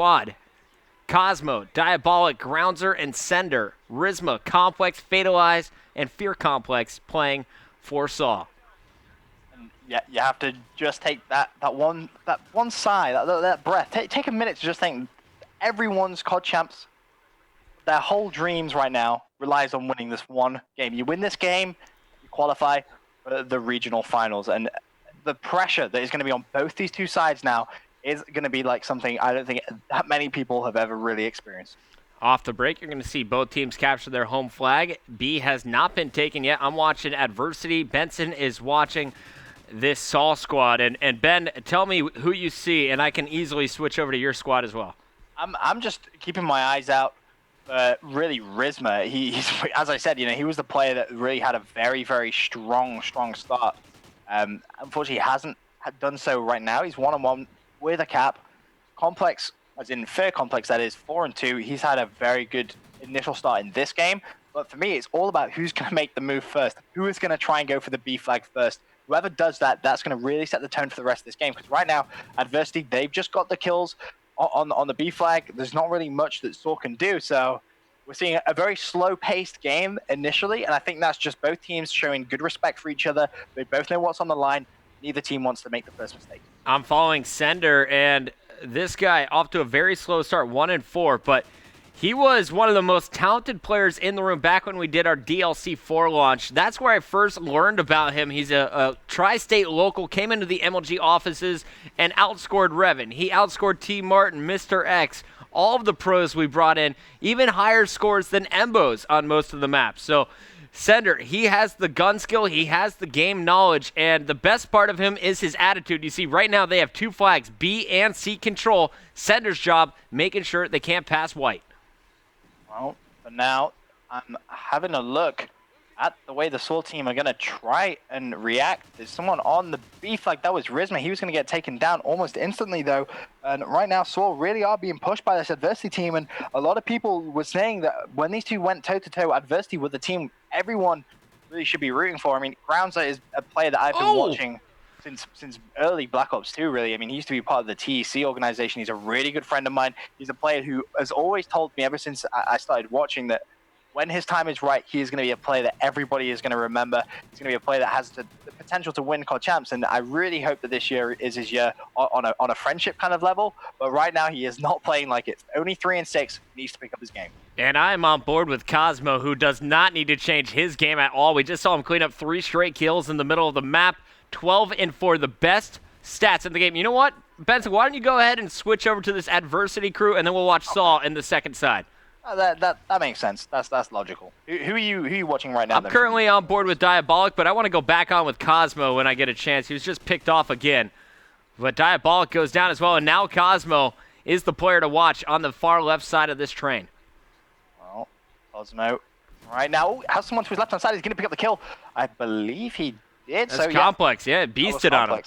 squad. Cosmo, Diabolic, Grounzer, and Sender. Rizma, Complex, Fatalize, and Fear Complex playing for Saw. And yeah, you have to just take that one sigh, that breath. Take a minute to just think. Everyone's COD champs, their whole dreams right now relies on winning this one game. You win this game, you qualify for the regional finals, and the pressure that is going to be on both these two sides now is going to be like something I don't think that many people have ever really experienced. Off the break, you're going to see both teams capture their home flag. B has not been taken yet. I'm watching Adversity. Benson is watching this Saul squad. And Ben, tell me who you see, and I can easily switch over to your squad as well. I'm just keeping my eyes out. Really, Rizma. He's as I said, he was the player that really had a very, very strong start. Unfortunately, he hasn't done so right now. He's 1-on-1 with a cap. Complex, as in Fair Complex, that is 4-2. He's had a very good initial start in this game. But for me, it's all about who's going to make the move first. Who is going to try and go for the B flag first. Whoever does that, that's going to really set the tone for the rest of this game. Because right now, Adversity, they've just got the kills on the B flag. There's not really much that Saw can do. So we're seeing a very slow-paced game initially. And I think that's just both teams showing good respect for each other. They both know what's on the line. Neither team wants to make the first mistake. I'm following Sender, and this guy off to a very slow start, 1-4, but he was one of the most talented players in the room back when we did our DLC 4 launch. That's where I first learned about him. He's a tri-state local, came into the MLG offices and outscored Revan. He outscored T. Martin, Mr. X, all of the pros we brought in, even higher scores than Embos on most of the maps. So Sender, he has the gun skill, he has the game knowledge, and the best part of him is his attitude. You see, right now they have two flags, B and C control. Sender's job, making sure they can't pass white. Well, for now, I'm having a look at the way the Saw team are going to try and react. There's someone on the B flag. That was Rizma. He was going to get taken down almost instantly, though. And right now, Saw really are being pushed by this Adversity team. And a lot of people were saying that when these two went toe-to-toe, Adversity with the team everyone really should be rooting for. I mean, Grounzer is a player that I've been watching since early Black Ops 2, really. I mean, he used to be part of the TEC organization. He's a really good friend of mine. He's a player who has always told me ever since I started watching that when his time is right, he is going to be a player that everybody is going to remember. He's going to be a player that has the potential to win COD champs, and I really hope that this year is his year on a friendship kind of level. But right now, he is not playing like it. Only 3-6, needs to pick up his game. And I'm on board with Cosmo, who does not need to change his game at all. We just saw him clean up 3 straight kills in the middle of the map, 12-4, the best stats in the game. You know what, Benson, why don't you go ahead and switch over to this Adversity crew, and then we'll watch Saul in the second side. That makes sense. That's logical. Who are you watching right now? I'm currently on board with Diabolic, but I want to go back on with Cosmo when I get a chance. He was just picked off again. But Diabolic goes down as well, and now Cosmo is the player to watch on the far left side of this train. Well, Cosmo right now has someone to his left-hand side. He's going to pick up the kill. I believe he did. That's Complex, yeah, beasted on him.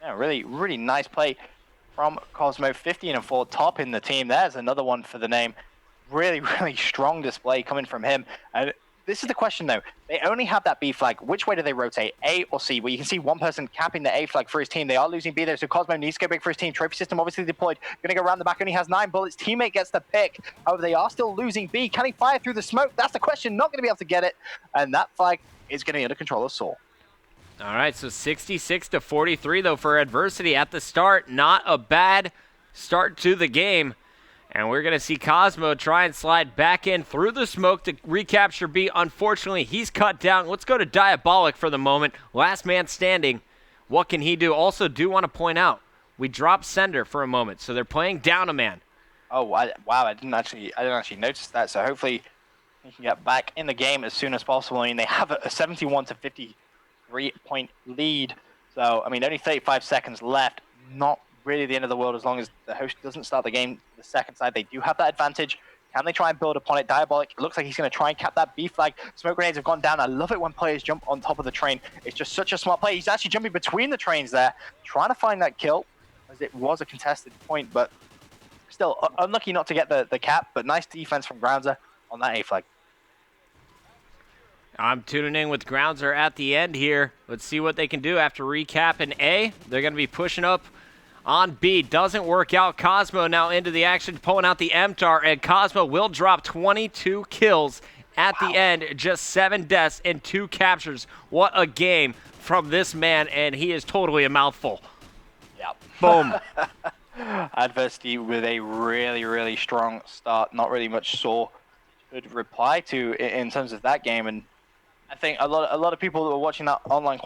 Yeah, really nice play from Cosmo. 15-4, top in the team. There's another one for the name. Really strong display coming from him. And this is the question, though. They only have that B flag. Which way do they rotate, A or C? Well, you can see one person capping the A flag for his team. They are losing B there, so Cosmo needs to go big for his team. Trophy system obviously deployed. Going to go around the back, only has 9 bullets. Teammate gets the pick. However, they are still losing B. Can he fire through the smoke? That's the question. Not going to be able to get it. And that flag is going to be under control of Saul. All right, so 66-43, though, for Adversity at the start. Not a bad start to the game. And we're going to see Cosmo try and slide back in through the smoke to recapture B. Unfortunately, he's cut down. Let's go to Diabolic for the moment. Last man standing. What can he do? Also, do want to point out, we dropped Sender for a moment, so they're playing down a man. Oh, wow, I didn't actually notice that. So hopefully he can get back in the game as soon as possible. I mean, they have a 71-53 point lead. So, I mean, only 35 seconds left. Not really the end of the world as long as the host doesn't start the game the second side. They do have that advantage. Can they try and build upon it? Diabolic, it looks like he's going to try and cap that B flag. Smoke grenades have gone down. I love it when players jump on top of the train. It's just such a smart play. He's actually jumping between the trains there, trying to find that kill, as it was a contested point, but still unlucky not to get the cap, but nice defense from Grounzer on that A flag. I'm tuning in with Grounzer at the end here. Let's see what they can do after recap in A. They're going to be pushing up on B. Doesn't work out. Cosmo now into the action, pulling out the MTAR, and Cosmo will drop 22 kills at the end. Just 7 deaths and 2 captures. What a game from this man, and he is totally a mouthful. Yep. Boom. Adversity with a really, really strong start. Not really much Saw could reply to in terms of that game, and I think a lot of people that were watching that online